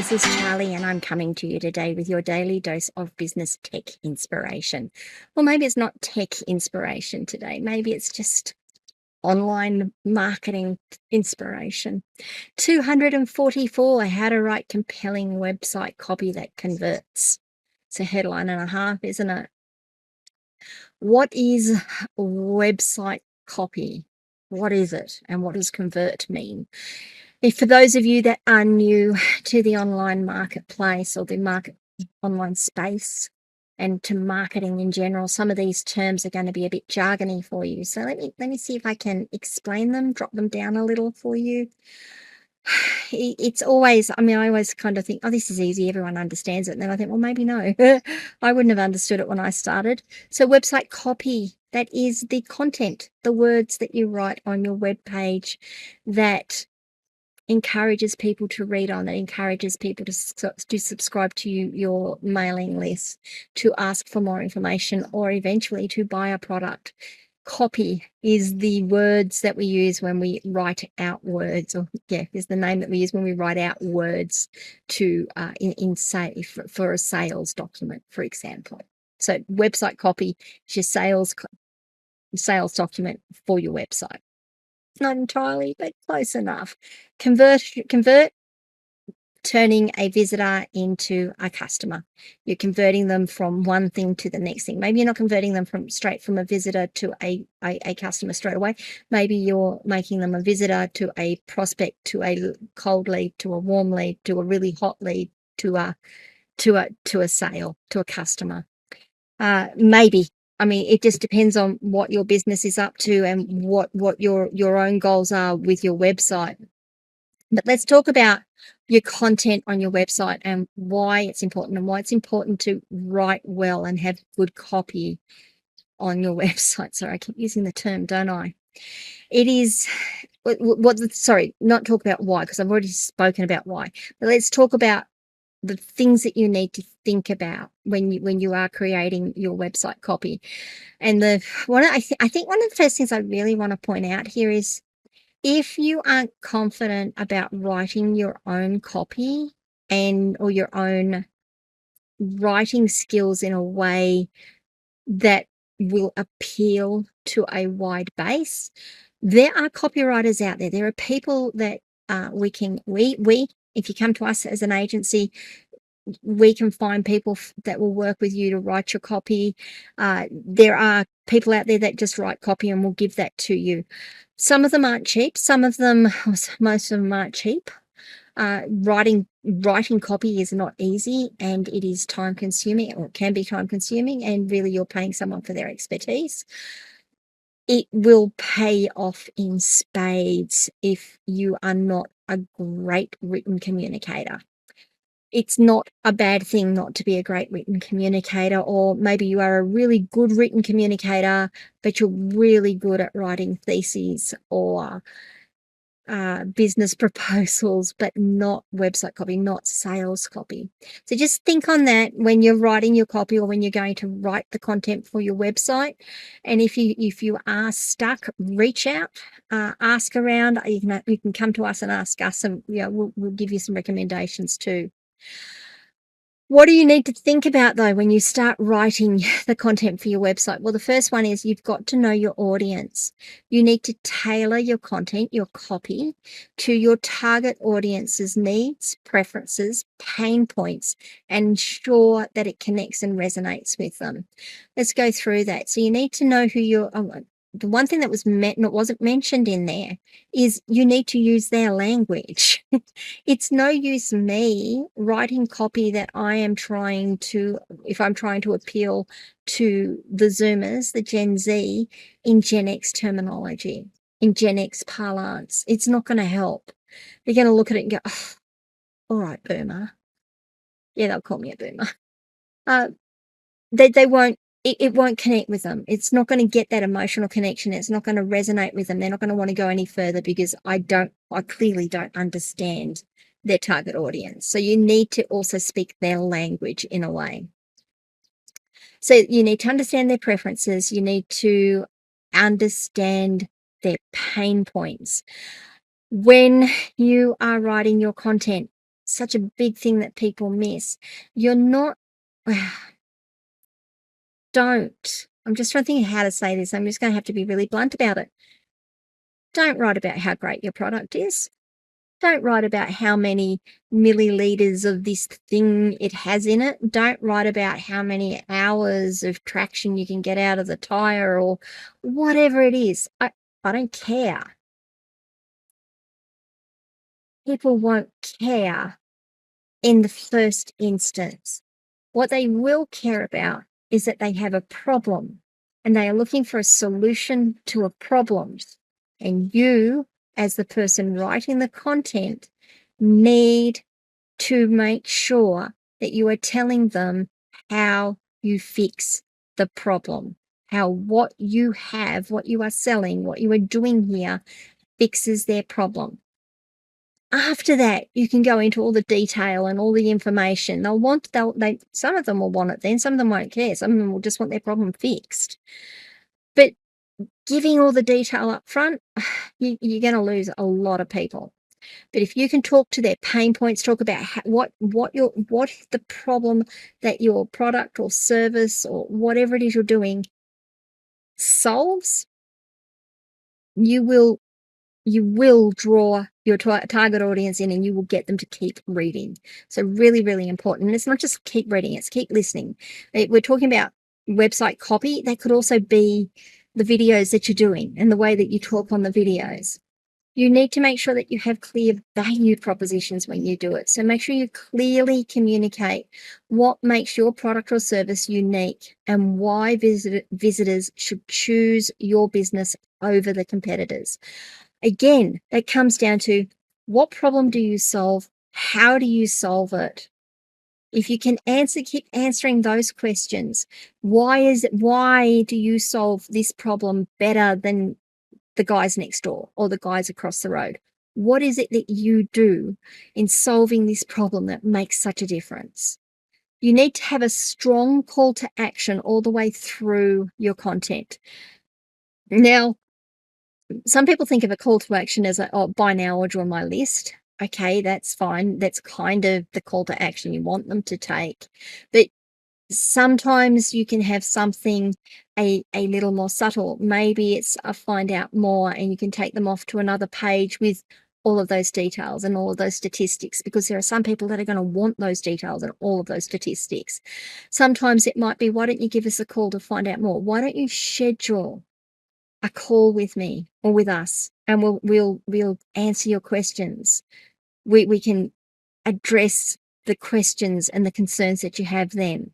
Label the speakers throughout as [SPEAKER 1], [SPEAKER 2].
[SPEAKER 1] this is Charlie, and I'm coming to you today with your daily dose of business tech inspiration. Or maybe it's not tech inspiration today, maybe it's just online marketing inspiration. 244 How to Write Compelling Website Copy That Converts. It's a headline and a half, isn't it? What is website copy? What is it, and what does convert mean? If for those of you that are new to the online marketplace or the online space and to marketing in general, some of these terms are going to be a bit jargony for you. So let me see if I can explain them, drop them down a little for you. It's always, I always kind of think, oh, this is easy, everyone understands it. And then I think, well, maybe no. I wouldn't have understood it when I started. So website copy, that is the content, the words that you write on your web page that encourages people to read on, that encourages people to subscribe to your mailing list, to ask for more information, or eventually to buy a product. Copy is the words that we use when we write out words, or is the name that we use when we write out words to say for a sales document, for example. So website copy is your sales document for your website. Not entirely, but close enough. Convert, turning a visitor into a customer. You're converting them from one thing to the next thing. Maybe you're not converting them straight from a visitor to a customer straight away. Maybe you're making them a visitor to a prospect, to a cold lead, to a warm lead, to a really hot lead, to a sale, to a customer. Maybe. It just depends on what your business is up to and what your own goals are with your website. But let's talk about your content on your website and why it's important, and why it's important to write well and have good copy on your website. Sorry, I keep using the term, don't I? It is not talk about why, because I've already spoken about why. But let's talk about the things that you need to think about when you are creating your website copy. And I think one of the first things I really want to point out here is, if you aren't confident about writing your own copy or your own writing skills in a way that will appeal to a wide base, there are copywriters out there. There are people that if you come to us as an agency, we can find people that will work with you to write your copy. There are people out there that just write copy and will give that to you. Some of them aren't cheap. Most of them aren't cheap. Writing copy is not easy, and it is time consuming, or can be time consuming, and really you're paying someone for their expertise. It will pay off in spades if you are not a great written communicator. It's not a bad thing not to be a great written communicator, or maybe you are a really good written communicator, but you're really good at writing theses or business proposals, but not website copy, not sales copy. So just think on that when you're writing your copy, or when you're going to write the content for your website. And if you are stuck, reach out, ask around. You can come to us and ask us, and we'll give you some recommendations too. What do you need to think about, though, when you start writing the content for your website? Well, the first one is you've got to know your audience. You need to tailor your content, your copy, to your target audience's needs, preferences, pain points, and ensure that it connects and resonates with them. Let's go through that. So you need to know who the one thing that wasn't mentioned in there is you need to use their language. It's no use me writing copy that if I'm trying to appeal to the Zoomers, the Gen Z, in Gen X terminology, in Gen X parlance. It's not going to help. They're going to look at it and go, oh, all right, boomer. Yeah, they'll call me a boomer. They won't. It won't connect with them. It's not going to get that emotional connection. It's not going to resonate with them. They're not going to want to go any further because I clearly don't understand their target audience. So you need to also speak their language in a way. So you need to understand their preferences. You need to understand their pain points. When you are writing your content, such a big thing that people miss. You're not don't. I'm just trying to think of how to say this. I'm just gonna have to be really blunt about it. Don't write about how great your product is. Don't write about how many milliliters of this thing it has in it. Don't write about how many hours of traction you can get out of the tire or whatever it is. I don't care. People won't care in the first instance. What they will care about is that they have a problem and they are looking for a solution to a problem. And you, as the person writing the content, need to make sure that you are telling them how you fix the problem, how what you have, what you are selling, what you are doing here fixes their problem. After that, you can go into all the detail and all the information. Some of them will want it then, some of them won't care. Some of them will just want their problem fixed. But giving all the detail up front, you're going to lose a lot of people. But if you can talk to their pain points, talk about what the problem that your product or service or whatever it is you're doing solves, you will draw your target audience in and you will get them to keep reading. So really, really important. And it's not just keep reading, it's keep listening. We're talking about website copy. That could also be the videos that you're doing and the way that you talk on the videos. You need to make sure that you have clear value propositions when you do it. So make sure you clearly communicate what makes your product or service unique and why visitors should choose your business over the competitors. Again, that comes down to what problem do you solve? How do you solve it? If you can keep answering those questions, why do you solve this problem better than the guys next door or the guys across the road? What is it that you do in solving this problem that makes such a difference? You need to have a strong call to action all the way through your content. Now, some people think of a call to action as buy now or join my list. Okay, that's fine. That's kind of the call to action you want them to take. But sometimes you can have something a little more subtle. Maybe it's a find out more and you can take them off to another page with all of those details and all of those statistics, because there are some people that are going to want those details and all of those statistics. Sometimes it might be, why don't you give us a call to find out more? Why don't you schedule a call with me or with us and we'll answer your questions. We can address the questions and the concerns that you have then.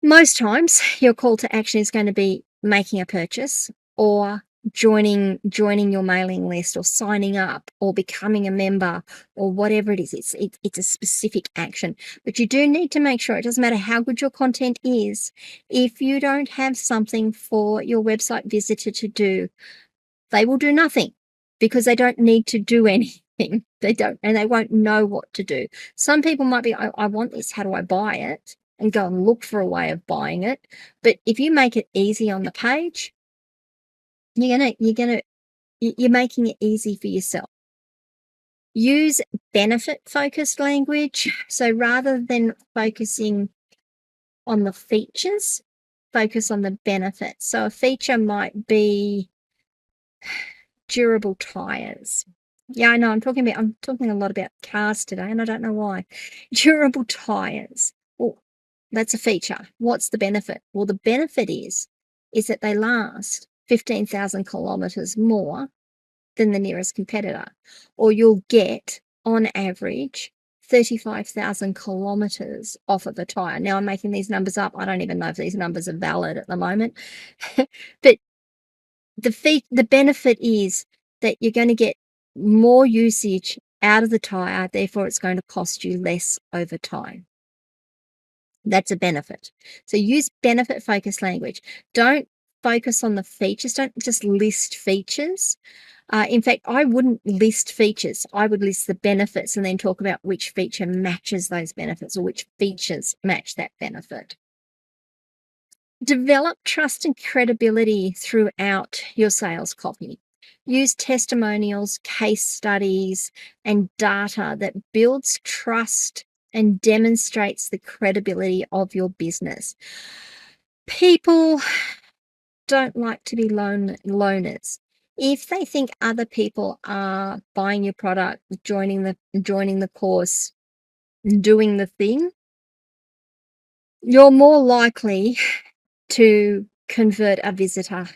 [SPEAKER 1] Most times your call to action is going to be making a purchase or joining your mailing list or signing up or becoming a member or whatever it is. It's a specific action, but you do need to make sure, it doesn't matter how good your content is, if you don't have something for your website visitor to do, they will do nothing because they don't need to do anything. They don't, and they won't know what to do. Some people might be, I want this, how do I buy it? And go and look for a way of buying it. But if you make it easy on the page, you're making it easy for yourself. Use benefit focused language. So rather than focusing on the features, focus on the benefits. So a feature might be durable tires. Yeah, I know I'm talking a lot about cars today and I don't know why. Durable tires. Well, that's a feature. What's the benefit? Well, the benefit is that they last 15,000 kilometers more than the nearest competitor, or you'll get on average 35,000 kilometers off of a tire. Now I'm making these numbers up. I don't even know if these numbers are valid at the moment, but the benefit is that you're going to get more usage out of the tire, therefore it's going to cost you less over time. That's a benefit. So use benefit focused language. Don't focus on the features. Don't just list features. In fact, I wouldn't list features. I would list the benefits and then talk about which feature matches those benefits or which features match that benefit. Develop trust and credibility throughout your sales copy. Use testimonials, case studies, and data that builds trust and demonstrates the credibility of your business. People don't like to be loners. If they think other people are buying your product, joining the course, doing the thing, you're more likely to convert a visitor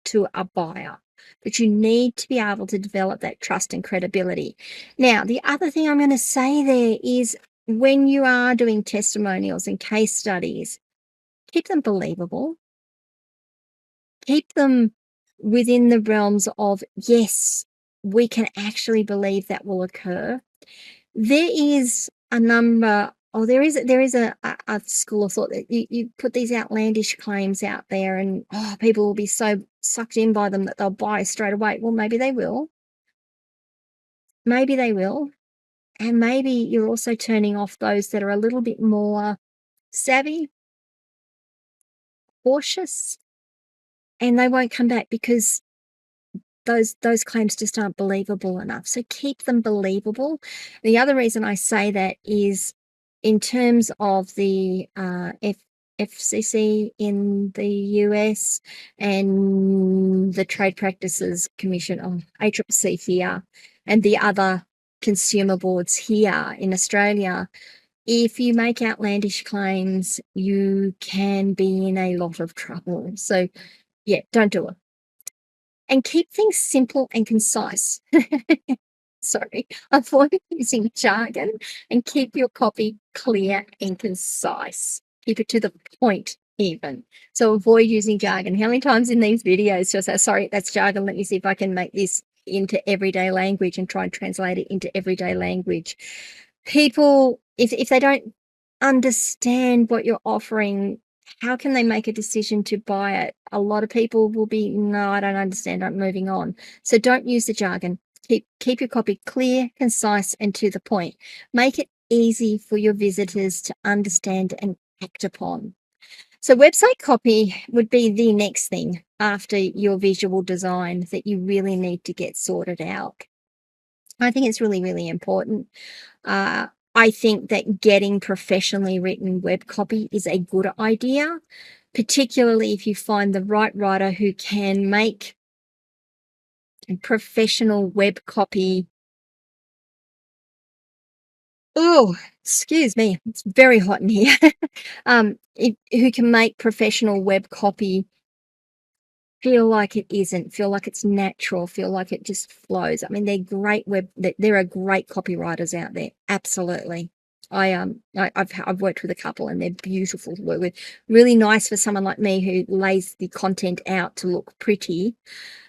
[SPEAKER 1] to a buyer. But you need to be able to develop that trust and credibility. Now, the other thing I'm going to say there is when you are doing testimonials and case studies, keep them believable. Keep them within the realms of, yes, we can actually believe that will occur. There is a number, oh, there is a school of thought that you put these outlandish claims out there and people will be so sucked in by them that they'll buy straight away. Well, maybe they will. Maybe they will. And maybe you're also turning off those that are a little bit more savvy, cautious, and they won't come back because those claims just aren't believable enough. So keep them believable. The other reason I say that is in terms of the FCC in the US and the Trade Practices Commission, ACCC here, and the other consumer boards here in Australia. If you make outlandish claims, you can be in a lot of trouble. So, yeah, don't do it. And keep things simple and concise. Sorry, avoid using jargon and keep your copy clear and concise. Keep it to the point, even. So avoid using jargon. How many times in these videos just say, sorry, that's jargon. Let me see if I can make this into everyday language and try and translate it into everyday language. People, if they don't understand what you're offering, how can they make a decision to buy it? A lot of people will be, no, I don't understand, I'm moving on. So don't use the jargon. Keep your copy clear, concise, and to the point. Make it easy for your visitors to understand and act upon. So website copy would be the next thing after your visual design that you really need to get sorted out. I think it's really, really important. I think that getting professionally written web copy is a good idea, particularly if you find the right writer who can make professional web copy. Oh, excuse me, it's very hot in here. Who can make professional web copy feel like it isn't, feel like it's natural, feel like it just flows. I mean, they're great there are great copywriters out there. Absolutely. I've worked with a couple and they're beautiful to work with. Really nice for someone like me who lays the content out to look pretty,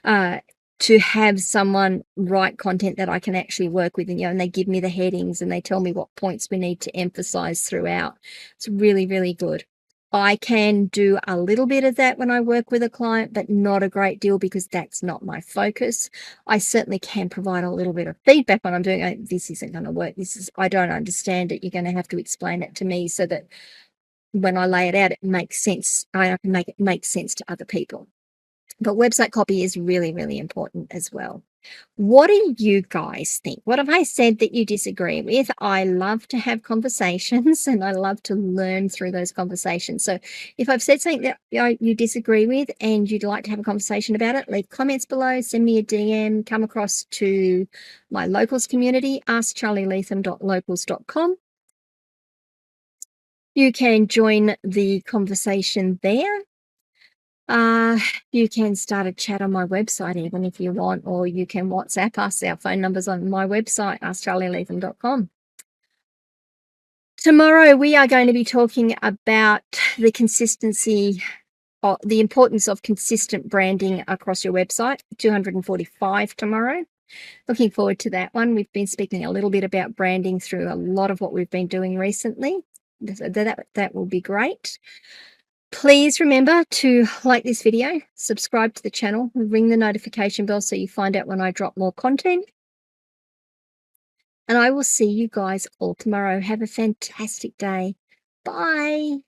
[SPEAKER 1] to have someone write content that I can actually work with, and they give me the headings and they tell me what points we need to emphasize throughout. It's really, really good. I can do a little bit of that when I work with a client, but not a great deal because that's not my focus. I certainly can provide a little bit of feedback when I'm doing, this isn't going to work. I don't understand it. You're going to have to explain it to me so that when I lay it out, it makes sense. I can make it make sense to other people. But website copy is really, really important as well. What do you guys think? What have I said that you disagree with? I love to have conversations and I love to learn through those conversations. So if I've said something that you disagree with and you'd like to have a conversation about it, leave comments below, send me a DM, come across to my locals community, askcharlyleetham.locals.com. You can join the conversation there. You can start a chat on my website even if you want, or you can WhatsApp us. Our phone number's on my website, askcharlyleetham.com. Tomorrow we are going to be talking about the consistency, or the importance of consistent branding across your website. 245 tomorrow. Looking forward to that one. We've been speaking a little bit about branding through a lot of what we've been doing recently. That will be great. Please remember to like this video, subscribe to the channel, ring the notification bell so you find out when I drop more content. And I will see you guys all tomorrow. Have a fantastic day. Bye.